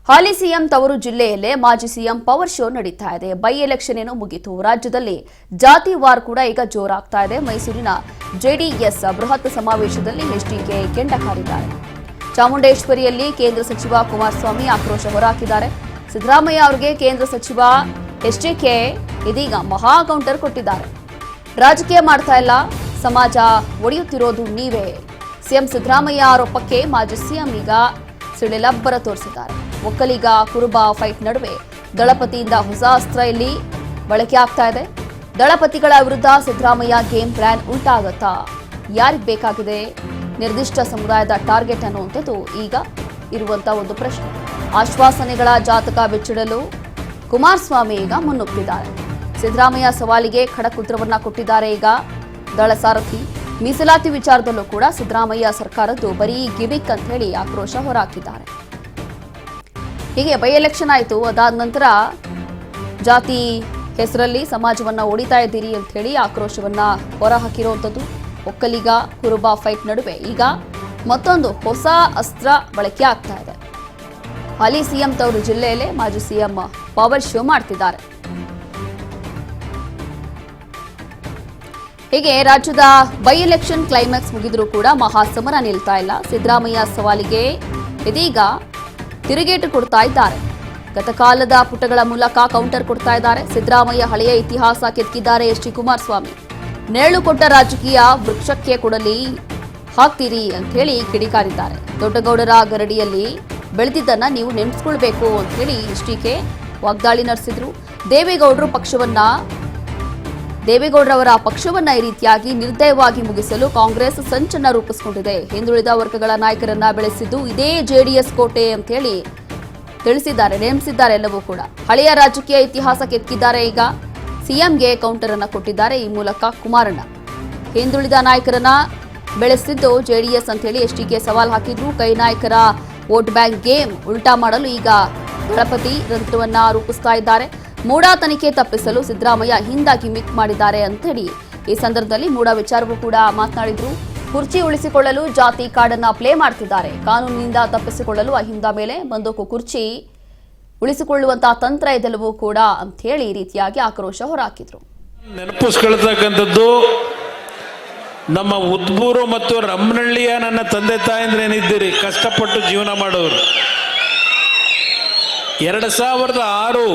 ಹಾಲಿ CM ತವರು ಜಿಲ್ಲೆಯಲ್ಲೇ ಮಾಜಿ ಸಿಎಂ ಪವರ್ ಶೋ ನಡೀತಾ ಇದೆ. ಬೈ ಎಲೆಕ್ಷನ್ ಏನೋ ಮುಗಿತು. ರಾಜ್ಯದಲ್ಲಿ ಜಾತಿ ವಾರ್ ಕೂಡ ಈಗ ಜೋರಾಗ್ತಾ ಇದೆ. ಮೈಸೂರಿನ ಜೆಡಿಎಸ್ ಬೃಹತ್ ಸಮಾವೇಶದಲ್ಲಿ ಎಚ್ಡಿಕೆ ಕೆಂಡ ಕಾರಿದ್ದಾರೆ. ಚಾಮುಂಡೇಶ್ವರಿಯಲ್ಲಿ ಕೇಂದ್ರ ಸಚಿವ ಕುಮಾರಸ್ವಾಮಿ ಆಕ್ರೋಶ ಹೊರಹಾಕಿದ್ದಾರೆ. ಸಿದ್ದರಾಮಯ್ಯ ಅವರಿಗೆ ಕೇಂದ್ರ ಸಚಿವ ಎಚ್ಡಿಕೆ ಇದೀಗ ಮಹಾ ಕೌಂಟರ್ ಕೊಟ್ಟಿದ್ದಾರೆ. ರಾಜಕೀಯ ಮಾಡ್ತಾ ಇಲ್ಲ, ಸಮಾಜ ಒಡೆಯುತ್ತಿರೋದು ನೀವೇ. ಸಿಎಂ ಸಿದ್ದರಾಮಯ್ಯ ಆರೋಪಕ್ಕೆ ಮಾಜಿ ಸಿಎಂ ಈಗ ಸಿಡಿಲಬ್ಬರ ತೋರಿಸಿದ್ದಾರೆ. ಒಕ್ಕಲಿಗ ಕುರುಬ ಫೈಟ್ ನಡುವೆ ದಳಪತಿಯಿಂದ ಹೊಸ ಅಸ್ತ್ರ ಇಲ್ಲಿ ಬಳಕೆ ಆಗ್ತಾ ಇದೆ. ದಳಪತಿಗಳ ವಿರುದ್ಧ ಸಿದ್ದರಾಮಯ್ಯ ಗೇಮ್ ಪ್ಲಾನ್ ಉಂಟಾಗತ್ತಾ? ಯಾರಿಗೆ ಬೇಕಾಗಿದೆ ನಿರ್ದಿಷ್ಟ ಸಮುದಾಯದ ಟಾರ್ಗೆಟ್ ಅನ್ನುವಂಥದ್ದು ಈಗ ಇರುವಂತಹ ಒಂದು ಪ್ರಶ್ನೆ. ಆಶ್ವಾಸನೆಗಳ ಜಾತಕ ಬಿಚ್ಚಿಡಲು ಕುಮಾರಸ್ವಾಮಿ ಈಗ ಮುನ್ನುಗ್ಗಿದ್ದಾರೆ. ಸಿದ್ದರಾಮಯ್ಯ ಸವಾಲಿಗೆ ಖಡಕ್ ಉತ್ತರವನ್ನ ಕೊಟ್ಟಿದ್ದಾರೆ. ಈಗ ದಳ ಸಾರಥಿ ಮೀಸಲಾತಿ ವಿಚಾರದಲ್ಲೂ ಕೂಡ ಸಿದ್ದರಾಮಯ್ಯ ಸರ್ಕಾರದ್ದು ಬರೀ ಗಿಮಿಕ್ ಅಂತ ಹೇಳಿ ಆಕ್ರೋಶ ಹೊರಹಾಕಿದ್ದಾರೆ. ಹೀಗೆ ಬೈ ಎಲೆಕ್ಷನ್ ಆಯಿತು, ಅದಾದ ನಂತರ ಜಾತಿ ಹೆಸರಲ್ಲಿ ಸಮಾಜವನ್ನ ಒಡಿತಾ ಇದ್ದೀರಿ ಅಂತ ಹೇಳಿ ಆಕ್ರೋಶವನ್ನ ಹೊರಹಾಕಿರುವಂಥದ್ದು. ಒಕ್ಕಲಿಗ ಕುರುಬ ಫೈಟ್ ನಡುವೆ ಈಗ ಮತ್ತೊಂದು ಹೊಸ ಅಸ್ತ್ರ ಬಳಕೆ ಆಗ್ತಾ ಇದೆ. ಹಾಲಿ ಸಿಎಂ ತವರು ಜಿಲ್ಲೆಯಲ್ಲೇ ಮಾಜಿ ಸಿಎಂ ಪವರ್ ಶೋ ಮಾಡ್ತಿದ್ದಾರೆ. ಹೀಗೆ ರಾಜ್ಯದ ಬೈ ಎಲೆಕ್ಷನ್ ಕ್ಲೈಮ್ಯಾಕ್ಸ್ ಮುಗಿದ್ರೂ ಕೂಡ ಮಹಾಸಮರ ನಿಲ್ತಾ ಇಲ್ಲ. ಸಿದ್ದರಾಮಯ್ಯ ಸವಾಲಿಗೆ ಇದೀಗ ತಿರುಗೇಟು ಕೊಡ್ತಾ ಇದ್ದಾರೆ. ಗತಕಾಲದ ಪುಟಗಳ ಮೂಲಕ ಕೌಂಟರ್ ಕೊಡ್ತಾ ಇದ್ದಾರೆ. ಸಿದ್ದರಾಮಯ್ಯ ಹಳೆಯ ಇತಿಹಾಸ ಕೆದಕಿದ್ದಾರೆ. ಎಚ್.ಡಿ. ಕುಮಾರಸ್ವಾಮಿ ನೇಳು ಕೊಟ್ಟ ರಾಜಕೀಯ ವೃಕ್ಷಕ್ಕೆ ಕೊಡಲಿ ಹಾಕ್ತೀರಿ ಅಂತ ಹೇಳಿ ಕಿಡಿಕಾರಿದ್ದಾರೆ. ದೊಡ್ಡಗೌಡರ ಗರಡಿಯಲ್ಲಿ ಬೆಳೆದಿದ್ದನ್ನ ನೀವು ನೆನೆಸ್ಕೊಳ್ಬೇಕು ಅಂತ ಹೇಳಿ ಎಚ್ಡಿಕೆ ವಾಗ್ದಾಳಿ ನಡೆಸಿದ್ರು. ದೇವೇಗೌಡರವರ ಪಕ್ಷವನ್ನ ಈ ರೀತಿಯಾಗಿ ನಿರ್ದಯವಾಗಿ ಮುಗಿಸಲು ಕಾಂಗ್ರೆಸ್ ಸಂಚನ್ನ ರೂಪಿಸಿಕೊಂಡಿದೆ. ಹಿಂದುಳಿದ ವರ್ಗಗಳ ನಾಯಕರನ್ನ ಬೆಳೆಸಿದ್ದು ಇದೇ ಜೆಡಿಎಸ್ ಕೋಟೆ ಅಂತ ಹೇಳಿ ತಿಳಿಸಿದ್ದಾರೆ, ನೇಮಿಸಿದ್ದಾರೆ. ಎಲ್ಲವೂ ಕೂಡ ಹಳೆಯ ರಾಜಕೀಯ ಇತಿಹಾಸ ಕೆದಕಿದ್ದಾರೆ. ಈಗ ಸಿಎಂಗೆ ಕೌಂಟರ್ ಅನ್ನ ಕೊಟ್ಟಿದ್ದಾರೆ. ಈ ಮೂಲಕ ಕುಮಾರಣ್ಣ ಹಿಂದುಳಿದ ನಾಯಕರನ್ನ ಬೆಳೆಸಿದ್ದು ಜೆಡಿಎಸ್ ಅಂತ ಹೇಳಿ ಎಚ್ಡಿಕೆ ಸವಾಲ್ ಹಾಕಿದ್ರು. ಕೈ ನಾಯಕರ ವೋಟ್ ಬ್ಯಾಂಕ್ ಗೇಮ್ ಉಲ್ಟಾ ಮಾಡಲು ಈಗ ದಳಪತಿ ರಂತ್ರವನ್ನ ರೂಪಿಸ್ತಾ ಇದ್ದಾರೆ. ಮೂಡಾ ತನಿಖೆ ತಪ್ಪಿಸಲು ಸಿದ್ದರಾಮಯ್ಯ ಹಿಂದಾಗಿ ಮಿಕ್ ಮಾಡಿದ್ದಾರೆ ಅಂತ ಹೇಳಿ ಈ ಸಂದರ್ಭದಲ್ಲಿ ಮೂಡಾ ವಿಚಾರವೂ ಕೂಡ ಮಾತನಾಡಿದ್ರು. ಕುರ್ಚಿ ಉಳಿಸಿಕೊಳ್ಳಲು ಜಾತಿ ಕಾರ್ಡನ್ನ ಪ್ಲೇ ಮಾಡ್ತಿದ್ದಾರೆ. ಕಾನೂನಿನಿಂದ ತಪ್ಪಿಸಿಕೊಳ್ಳಲು ಅಹಿಂದ ಮೇಲೆ ಬಂದೂಕು ಕುರ್ಚಿ ಉಳಿಸಿಕೊಳ್ಳುವಂತಹ ತಂತ್ರ ಇದೆಲ್ಲವೂ ಕೂಡ ಅಂತ ಹೇಳಿ ಈ ರೀತಿಯಾಗಿ ಆಕ್ರೋಶ ಹೊರಹಾಕಿದ್ರು. ನೆನಪಿಸ್ಕೊಳ್ತಕ್ಕಂಥದ್ದು ನಮ್ಮ ಉದ್ಬೂರು ಮತ್ತು ರಮ್ಮನಹಳ್ಳಿಯ ನನ್ನ ತಂದೆ ತಾಯಂದ್ರೆ ಏನಿದ್ದೀರಿ ಕಷ್ಟಪಟ್ಟು ಜೀವನ ಮಾಡೋರು. 2006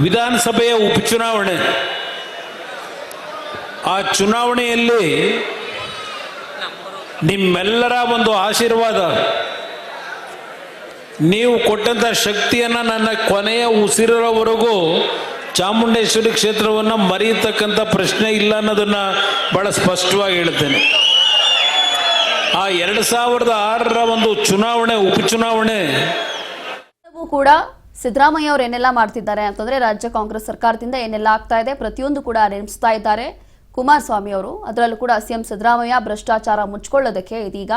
ವಿಧಾನಸಭೆಯ ಉಪಚುನಾವಣೆ, ಆ ಚುನಾವಣೆಯಲ್ಲಿ ನಿಮ್ಮೆಲ್ಲರ ಒಂದು ಆಶೀರ್ವಾದ, ನೀವು ಕೊಟ್ಟಂತ ಶಕ್ತಿಯನ್ನ ನನ್ನ ಕೊನೆಯ ಉಸಿರಿರೋವರೆಗೂ ಚಾಮುಂಡೇಶ್ವರಿ ಕ್ಷೇತ್ರವನ್ನು ಮರೆಯತಕ್ಕಂಥ ಪ್ರಶ್ನೆ ಇಲ್ಲ ಅನ್ನೋದನ್ನ ಬಹಳ ಸ್ಪಷ್ಟವಾಗಿ ಹೇಳ್ತೇನೆ. ಆ 2006 ಒಂದು ಚುನಾವಣೆ, ಉಪಚುನಾವಣೆ ಕೂಡ ಸಿದ್ದರಾಮಯ್ಯ ಅವರು ಏನೆಲ್ಲ ಮಾಡ್ತಿದ್ದಾರೆ ಅಂತಂದ್ರೆ ರಾಜ್ಯ ಕಾಂಗ್ರೆಸ್ ಸರ್ಕಾರದಿಂದ ಏನೆಲ್ಲ ಆಗ್ತಾ ಇದೆ ಪ್ರತಿಯೊಂದು ಕೂಡ ನೆನಪಿಸ್ತಾ ಇದ್ದಾರೆ ಕುಮಾರಸ್ವಾಮಿ ಅವರು. ಅದರಲ್ಲೂ ಕೂಡ ಸಿಎಂ ಸಿದ್ದರಾಮಯ್ಯ ಭ್ರಷ್ಟಾಚಾರ ಮುಚ್ಚಿಕೊಳ್ಳೋದಕ್ಕೆ ಇದೀಗ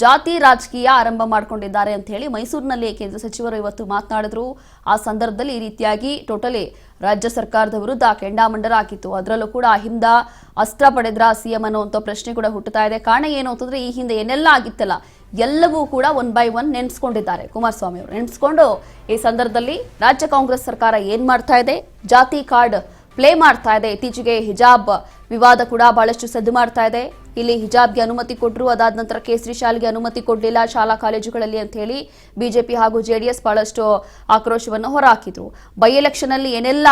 ಜಾತಿ ರಾಜಕೀಯ ಆರಂಭ ಮಾಡಿಕೊಂಡಿದ್ದಾರೆ ಅಂತ ಹೇಳಿ ಮೈಸೂರಿನಲ್ಲಿ ಕೇಂದ್ರ ಸಚಿವರು ಇವತ್ತು ಮಾತನಾಡಿದ್ರು. ಆ ಸಂದರ್ಭದಲ್ಲಿ ಈ ರೀತಿಯಾಗಿ ಟೋಟಲಿ ರಾಜ್ಯ ಸರ್ಕಾರದ ವಿರುದ್ಧ ಕೆಂಡಾಮಂಡಲ ಹಾಕಿತ್ತು. ಅದರಲ್ಲೂ ಕೂಡ ಅಹಿಂದ ಅಸ್ತ್ರ ಪಡೆದ್ರ ಸಿಎಂ ಅನ್ನುವಂಥ ಪ್ರಶ್ನೆ ಕೂಡ ಹುಟ್ಟುತ್ತಾ ಇದೆ. ಕಾರಣ ಏನು ಅಂತಂದ್ರೆ ಈ ಹಿಂದೆ ಏನೆಲ್ಲ ಆಗಿತ್ತಲ್ಲ ಎಲ್ಲವೂ ಕೂಡ 1 by 1 ನೆನೆಸ್ಕೊಂಡಿದ್ದಾರೆ ಕುಮಾರಸ್ವಾಮಿ ಅವರು. ನೆನೆಸ್ಕೊಂಡು ಈ ಸಂದರ್ಭದಲ್ಲಿ ರಾಜ್ಯ ಕಾಂಗ್ರೆಸ್ ಸರ್ಕಾರ ಏನ್ ಮಾಡ್ತಾ ಇದೆ, ಜಾತಿ ಕಾರ್ಡ್ ಪ್ಲೇ ಮಾಡ್ತಾ ಇದೆ. ಇತ್ತೀಚೆಗೆ ಹಿಜಾಬ್ ವಿವಾದ ಕೂಡ ಬಹಳಷ್ಟು ಸದ್ದು ಮಾಡ್ತಾ ಇದೆ. ಇಲ್ಲಿ ಹಿಜಾಬ್ಗೆ ಅನುಮತಿ ಕೊಟ್ಟರು, ಅದಾದ ನಂತರ ಕೇಸರಿ ಶಾಲೆಗೆ ಅನುಮತಿ ಕೊಡಲಿಲ್ಲ ಶಾಲಾ ಕಾಲೇಜುಗಳಲ್ಲಿ ಅಂತ ಹೇಳಿ ಬಿಜೆಪಿ ಹಾಗೂ ಜೆಡಿಎಸ್ ಬಹಳಷ್ಟು ಆಕ್ರೋಶವನ್ನು ಹೊರಹಾಕಿದ್ರು. ಬೈ ಎಲೆಕ್ಷನ್ ಅಲ್ಲಿ ಏನೆಲ್ಲ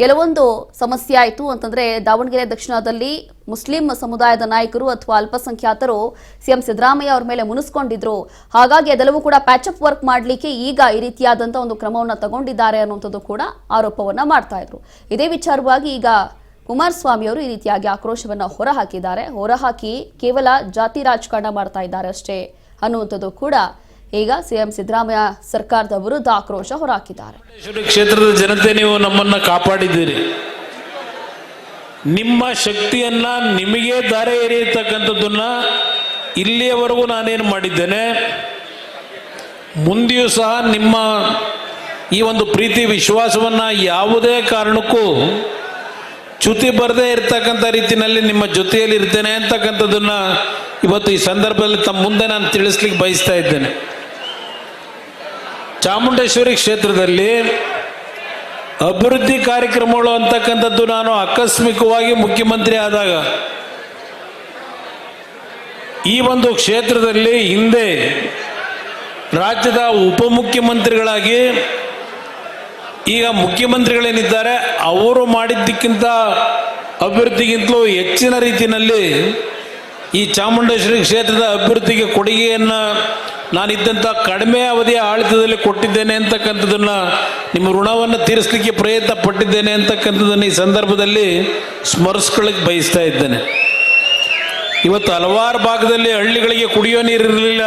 ಕೆಲವೊಂದು ಸಮಸ್ಯೆ ಆಯಿತು ಅಂತಂದ್ರೆ ದಾವಣಗೆರೆ ದಕ್ಷಿಣದಲ್ಲಿ ಮುಸ್ಲಿಂ ಸಮುದಾಯದ ನಾಯಕರು ಅಥವಾ ಅಲ್ಪಸಂಖ್ಯಾತರು ಸಿಎಂ ಸಿದ್ದರಾಮಯ್ಯ ಅವ್ರ ಮೇಲೆ ಮುನಿಸ್ಕೊಂಡಿದ್ರು. ಹಾಗಾಗಿ ಅದೆಲ್ಲವೂ ಕೂಡ ಪ್ಯಾಚಪ್ ವರ್ಕ್ ಮಾಡಲಿಕ್ಕೆ ಈಗ ಈ ರೀತಿಯಾದಂಥ ಒಂದು ಕ್ರಮವನ್ನು ತಗೊಂಡಿದ್ದಾರೆ ಅನ್ನುವಂಥದ್ದು ಕೂಡ ಆರೋಪವನ್ನ ಮಾಡ್ತಾ ಇದ್ರು. ಇದೇ ವಿಚಾರವಾಗಿ ಈಗ ಕುಮಾರಸ್ವಾಮಿ ಅವರು ಈ ರೀತಿಯಾಗಿ ಆಕ್ರೋಶವನ್ನ ಹೊರಹಾಕಿ ಕೇವಲ ಜಾತಿ ರಾಜಕಾರಣ ಮಾಡ್ತಾ ಇದ್ದಾರೆ ಅಷ್ಟೇ ಅನ್ನುವಂಥದ್ದು ಕೂಡ ಈಗ ಸಿಎಂ ಸಿದ್ದರಾಮಯ್ಯ ಸರ್ಕಾರದ ವಿರುದ್ಧ ಆಕ್ರೋಶ ಹೊರಹಾಕಿದ್ದಾರೆ. ಕ್ಷೇತ್ರದ ಜನತೆ ನೀವು ನಮ್ಮನ್ನ ಕಾಪಾಡಿದ್ದೀರಿ. ನಿಮ್ಮ ಶಕ್ತಿಯನ್ನ ನಿಮಗೆ ದಾರೆ ಎರೆಯತಕ್ಕಂಥದ್ದನ್ನ ಇಲ್ಲಿಯವರೆಗೂ ನಾನೇನು ಮಾಡಿದ್ದೇನೆ, ಮುಂದೆಯೂ ಸಹ ನಿಮ್ಮ ಈ ಒಂದು ಪ್ರೀತಿ ವಿಶ್ವಾಸವನ್ನ ಯಾವುದೇ ಕಾರಣಕ್ಕೂ ಚ್ಯುತಿ ಬರದೇ ಇರತಕ್ಕಂಥ ರೀತಿಯಲ್ಲಿ ನಿಮ್ಮ ಜೊತೆಯಲ್ಲಿ ಇರ್ತೇನೆ ಅಂತಕ್ಕಂಥದ್ದನ್ನ ಇವತ್ತು ಈ ಸಂದರ್ಭದಲ್ಲಿ ತಮ್ಮ ಮುಂದೆ ನಾನು ತಿಳಿಸ್ಲಿಕ್ಕೆ ಬಯಸ್ತಾ ಇದ್ದೇನೆ. ಚಾಮುಂಡೇಶ್ವರಿ ಕ್ಷೇತ್ರದಲ್ಲಿ ಅಭಿವೃದ್ಧಿ ಕಾರ್ಯಕ್ರಮಗಳು ಅಂತಕ್ಕಂಥದ್ದು ನಾನು ಆಕಸ್ಮಿಕವಾಗಿ ಮುಖ್ಯಮಂತ್ರಿ ಆದಾಗ ಈ ಒಂದು ಕ್ಷೇತ್ರದಲ್ಲಿ ಹಿಂದೆ ರಾಜ್ಯದ ಉಪಮುಖ್ಯಮಂತ್ರಿಗಳಾಗಿ ಈಗ ಮುಖ್ಯಮಂತ್ರಿಗಳೇನಿದ್ದಾರೆ ಅವರು ಮಾಡಿದ್ದಕ್ಕಿಂತ ಅಭಿವೃದ್ಧಿಗಿಂತಲೂ ಹೆಚ್ಚಿನ ರೀತಿಯಲ್ಲಿ ಈ ಚಾಮುಂಡೇಶ್ವರಿ ಕ್ಷೇತ್ರದ ಅಭಿವೃದ್ಧಿಗೆ ಕೊಡುಗೆಯನ್ನು ನಾನಿದ್ದಂಥ ಕಡಿಮೆ ಅವಧಿಯ ಆಡಳಿತದಲ್ಲಿ ಕೊಟ್ಟಿದ್ದೇನೆ ಅಂತಕ್ಕಂಥದ್ದನ್ನು ನಿಮ್ಮ ಋಣವನ್ನು ತೀರಿಸಲಿಕ್ಕೆ ಪ್ರಯತ್ನ ಪಟ್ಟಿದ್ದೇನೆ ಅಂತಕ್ಕಂಥದ್ದನ್ನು ಈ ಸಂದರ್ಭದಲ್ಲಿ ಸ್ಮರಿಸ್ಕೊಳ್ಳಿಕ್ಕೆ ಬಯಸ್ತಾ ಇದ್ದೇನೆ. ಇವತ್ತು ಹಲವಾರು ಭಾಗದಲ್ಲಿ ಹಳ್ಳಿಗಳಿಗೆ ಕುಡಿಯೋ ನೀರಿರಲಿಲ್ಲ,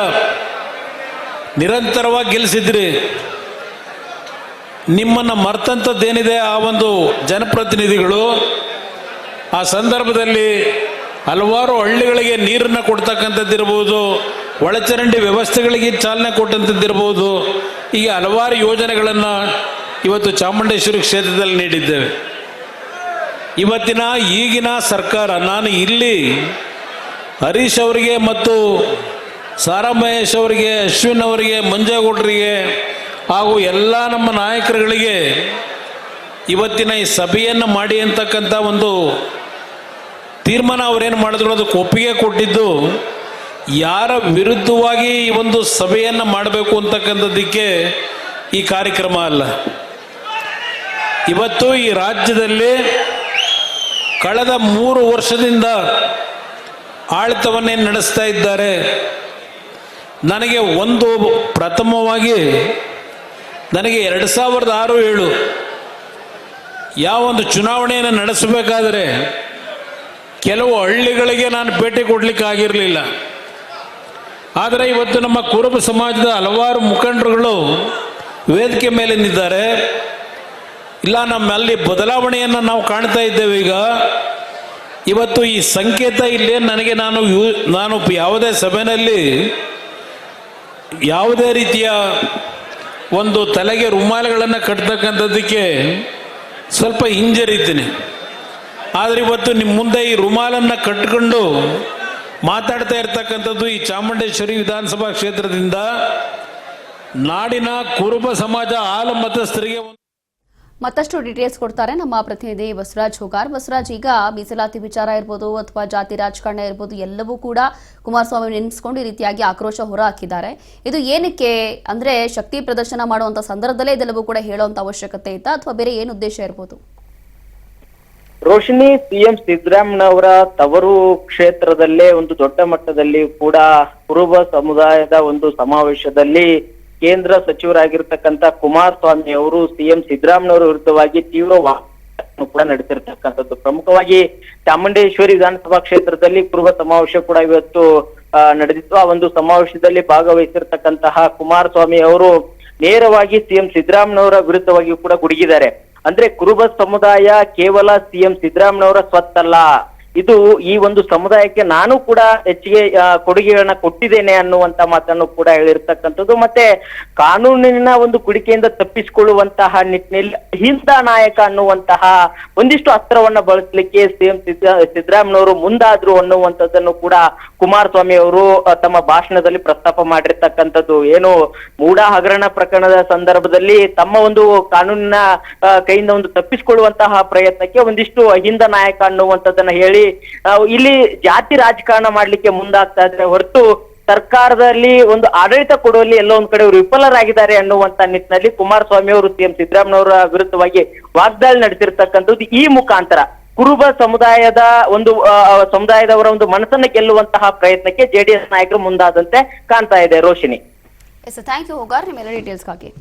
ನಿರಂತರವಾಗಿ ಗೆಲ್ಲಿಸಿದ್ರಿ. ನಿಮ್ಮನ್ನು ಮರ್ತಂಥದ್ದೇನಿದೆ ಆ ಒಂದು ಜನಪ್ರತಿನಿಧಿಗಳು ಆ ಸಂದರ್ಭದಲ್ಲಿ ಹಲವಾರು ಹಳ್ಳಿಗಳಿಗೆ ನೀರನ್ನು ಕೊಡ್ತಕ್ಕಂಥದ್ದಿರ್ಬೋದು, ಒಳಚರಂಡಿ ವ್ಯವಸ್ಥೆಗಳಿಗೆ ಚಾಲನೆ ಕೊಟ್ಟಂಥದ್ದಿರ್ಬೋದು, ಹೀಗೆ ಹಲವಾರು ಯೋಜನೆಗಳನ್ನು ಇವತ್ತು ಚಾಮುಂಡೇಶ್ವರಿ ಕ್ಷೇತ್ರದಲ್ಲಿ ನೀಡಿದ್ದೇವೆ. ಇವತ್ತಿನ ಈಗಿನ ಸರ್ಕಾರ, ನಾನು ಇಲ್ಲಿ ಹರೀಶ್ ಅವರಿಗೆ ಮತ್ತು ಸಾರಾ ಮಹೇಶ್ ಅವರಿಗೆ, ಅಶ್ವಿನ್ ಅವರಿಗೆ, ಮಂಜೇಗೌಡರಿಗೆ ಹಾಗೂ ಎಲ್ಲ ನಮ್ಮ ನಾಯಕರುಗಳಿಗೆ ಇವತ್ತಿನ ಈ ಸಭೆಯನ್ನು ಮಾಡಿ ಅಂತಕ್ಕಂಥ ಒಂದು ತೀರ್ಮಾನ ಅವರೇನು ಮಾಡಿದ್ರು ಅದಕ್ಕೆ ಒಪ್ಪಿಗೆ ಕೊಟ್ಟಿದ್ದು ಯಾರ ವಿರುದ್ಧವಾಗಿ ಈ ಒಂದು ಸಭೆಯನ್ನು ಮಾಡಬೇಕು ಅಂತಕ್ಕಂಥದ್ದಕ್ಕೆ ಈ ಕಾರ್ಯಕ್ರಮ ಅಲ್ಲ. ಇವತ್ತು ಈ ರಾಜ್ಯದಲ್ಲಿ ಕಳೆದ 3 ವರ್ಷದಿಂದ ಆಡಳಿತವನ್ನೇ ನಡೆಸ್ತಾ ಇದ್ದಾರೆ. ನನಗೆ ಪ್ರಥಮವಾಗಿ ನನಗೆ 2006-7 ಯಾವ ಒಂದು ಚುನಾವಣೆಯನ್ನು ನಡೆಸಬೇಕಾದ್ರೆ ಕೆಲವು ಹಳ್ಳಿಗಳಿಗೆ ನಾನು ಭೇಟಿ ಕೊಡಲಿಕ್ಕೆ ಆಗಿರಲಿಲ್ಲ. ಆದರೆ ಇವತ್ತು ನಮ್ಮ ಕುರುಬ ಸಮಾಜದ ಹಲವಾರು ಮುಖಂಡರುಗಳು ವೇದಿಕೆ ಮೇಲೆ ನಿಂತಿದ್ದಾರೆ. ಇಲ್ಲ, ನಮ್ಮಲ್ಲಿ ಬದಲಾವಣೆಯನ್ನು ನಾವು ಕಾಣ್ತಾ ಇದ್ದೇವೆ. ಈಗ ಇವತ್ತು ಈ ಸಂಕೇತ ಇಲ್ಲೇ ನನಗೆ ನಾನು ಯಾವುದೇ ಸಭೆಯಲ್ಲಿ ಯಾವುದೇ ರೀತಿಯ ಒಂದು ತಲೆಗೆ ರುಮಾಲುಗಳನ್ನು ಕಟ್ತಕ್ಕಂಥದ್ದಕ್ಕೆ ಸ್ವಲ್ಪ ಹಿಂಜರಿತೀನಿ. ಆದರೆ ಇವತ್ತು ನಿಮ್ಮ ಮುಂದೆ ಈ ರುಮಾಲನ್ನು ಕಟ್ಟಿಕೊಂಡು ಮಾತಾಡ್ತಾ ಇರ್ತಕ್ಕಂಥದ್ದು ಈ ಚಾಮುಂಡೇಶ್ವರಿ ವಿಧಾನಸಭಾ ಕ್ಷೇತ್ರದಿಂದ ನಾಡಿನ ಕುರುಬ ಸಮಾಜ ಹಾಲು ಮತಸ್ಥರಿಗೆ ಮತ್ತಷ್ಟು ಡೀಟೇಲ್ಸ್ ಕೊಡ್ತಾರೆ ನಮ್ಮ ಪ್ರತಿನಿಧಿ ಬಸವರಾಜ್ ಹೋಗಾರ್. ಬಸವರಾಜ್, ಈಗ ಮೀಸಲಾತಿ ವಿಚಾರ ಇರ್ಬೋದು ಅಥವಾ ಜಾತಿ ರಾಜಕಾರಣ ಇರ್ಬೋದು, ಎಲ್ಲವೂ ಕೂಡ ಕುಮಾರಸ್ವಾಮಿ ನೆನೆಸ್ಕೊಂಡು ಈ ರೀತಿಯಾಗಿ ಆಕ್ರೋಶ ಹೊರ ಹಾಕಿದ್ದಾರೆ. ಇದು ಏನಕ್ಕೆ ಅಂದ್ರೆ ಶಕ್ತಿ ಪ್ರದರ್ಶನ ಮಾಡುವಂತ ಸಂದರ್ಭದಲ್ಲೇ ಇದೆಲ್ಲವೂ ಕೂಡ ಹೇಳುವಂತ ಅವಶ್ಯಕತೆ ಇತ್ತಾ ಅಥವಾ ಬೇರೆ ಏನು ಉದ್ದೇಶ ಇರ್ಬೋದು? ರೋಶಿನಿ, ಸಿಎಂ ಸಿದ್ದರಾಮಯ್ಯನವರ ತವರು ಕ್ಷೇತ್ರದಲ್ಲೇ ಒಂದು ದೊಡ್ಡ ಮಟ್ಟದಲ್ಲಿ ಕೂಡ ಕುರುಬ ಸಮುದಾಯದ ಒಂದು ಸಮಾವೇಶದಲ್ಲಿ ಕೇಂದ್ರ ಸಚಿವರಾಗಿರ್ತಕ್ಕಂಥ ಕುಮಾರಸ್ವಾಮಿ ಅವರು ಸಿಎಂ ಸಿದ್ದರಾಮಯ್ಯನವರ ವಿರುದ್ಧವಾಗಿ ತೀವ್ರ ವಾಗ್ದಾಳಿ ಕೂಡ ನಡೆಸಿರ್ತಕ್ಕಂಥದ್ದು. ಪ್ರಮುಖವಾಗಿ ಚಾಮುಂಡೇಶ್ವರಿ ವಿಧಾನಸಭಾ ಕ್ಷೇತ್ರದಲ್ಲಿ ಕುರುಬ ಸಮಾವೇಶ ಕೂಡ ಇವತ್ತು ನಡೆದಿತ್ತು. ಆ ಒಂದು ಸಮಾವೇಶದಲ್ಲಿ ಭಾಗವಹಿಸಿರ್ತಕ್ಕಂತಹ ಕುಮಾರಸ್ವಾಮಿ ಅವರು ನೇರವಾಗಿ ಸಿಎಂ ಸಿದ್ದರಾಮಯ್ಯನವರ ವಿರುದ್ಧವಾಗಿ ಕೂಡ ಗುಡುಗಿದ್ದಾರೆ. ಅಂದ್ರೆ ಕುರುಬ ಸಮುದಾಯ ಕೇವಲ ಸಿಎಂ ಸಿದ್ದರಾಮಯ್ಯನವರ ಸ್ವತ್ತಲ್ಲ, ಇದು ಈ ಒಂದು ಸಮುದಾಯಕ್ಕೆ ನಾನು ಕೂಡ ಹೆಚ್ಚಿಗೆ ಕೊಡುಗೆಗಳನ್ನ ಕೊಟ್ಟಿದ್ದೇನೆ ಅನ್ನುವಂತ ಮಾತನ್ನು ಕೂಡ ಹೇಳಿರ್ತಕ್ಕಂಥದ್ದು. ಮತ್ತೆ ಕಾನೂನಿನ ಒಂದು ಕುಡಿಕೆಯಿಂದ ತಪ್ಪಿಸಿಕೊಳ್ಳುವಂತಹ ನಿಟ್ಟಿನಲ್ಲಿ ಅಹಿಂಸಾ ನಾಯಕ ಅನ್ನುವಂತಹ ಒಂದಿಷ್ಟು ಅಸ್ತ್ರವನ್ನ ಬಳಸಲಿಕ್ಕೆ ಸಿಎಂ ಸಿದ್ದರಾಮಯ್ಯನವರು ಮುಂದಾದ್ರು ಅನ್ನುವಂಥದ್ದನ್ನು ಕೂಡ ಕುಮಾರಸ್ವಾಮಿ ಅವರು ತಮ್ಮ ಭಾಷಣದಲ್ಲಿ ಪ್ರಸ್ತಾಪ ಮಾಡಿರ್ತಕ್ಕಂಥದ್ದು. ಏನು ಮೂಡ ಹಗರಣ ಪ್ರಕರಣದ ಸಂದರ್ಭದಲ್ಲಿ ತಮ್ಮ ಒಂದು ಕಾನೂನಿನ ಕೈಯಿಂದ ಒಂದು ತಪ್ಪಿಸಿಕೊಳ್ಳುವಂತಹ ಪ್ರಯತ್ನಕ್ಕೆ ಒಂದಿಷ್ಟು ಅಹಿಂದ ನಾಯಕ ಅನ್ನುವಂಥದ್ದನ್ನ ಹೇಳಿ ಇಲ್ಲಿ ಜಾತಿ ರಾಜಕಾರಣ ಮಾಡ್ಲಿಕ್ಕೆ ಮುಂದಾಗ್ತಾ ಇದ್ರೆ ಹೊರತು ಸರ್ಕಾರದಲ್ಲಿ ಒಂದು ಆಡಳಿತ ಕೊಡುವಲ್ಲಿ ಎಲ್ಲೋ ಒಂದ್ ಕಡೆ ವಿಫಲರಾಗಿದ್ದಾರೆ ಅನ್ನುವಂತ ನಿಟ್ಟಿನಲ್ಲಿ ಕುಮಾರಸ್ವಾಮಿ ಅವರು ಸಿಎಂ ಸಿದ್ದರಾಮಯ್ಯನವರ ವಿರುದ್ಧವಾಗಿ ವಾಗ್ದಾಳಿ ನಡೆಸಿರ್ತಕ್ಕಂಥದ್ದು. ಈ ಮುಖಾಂತರ ಕುರುಬ ಸಮುದಾಯದವರ ಒಂದು ಮನಸ್ಸನ್ನ ಗೆಲ್ಲುವಂತಹ ಪ್ರಯತ್ನಕ್ಕೆ ಜೆಡಿಎಸ್ ನಾಯಕರು ಮುಂದಾದಂತೆ ಕಾಣ್ತಾ ಇದೆ. ರೋಶಿನಿ, ಥ್ಯಾಂಕ್ ಯು ಹೋಗಾರ್, ನಿಮ್ಮೆಲ್ಲ ಡೀಟೇಲ್ಸ್ಗಾಗಿ.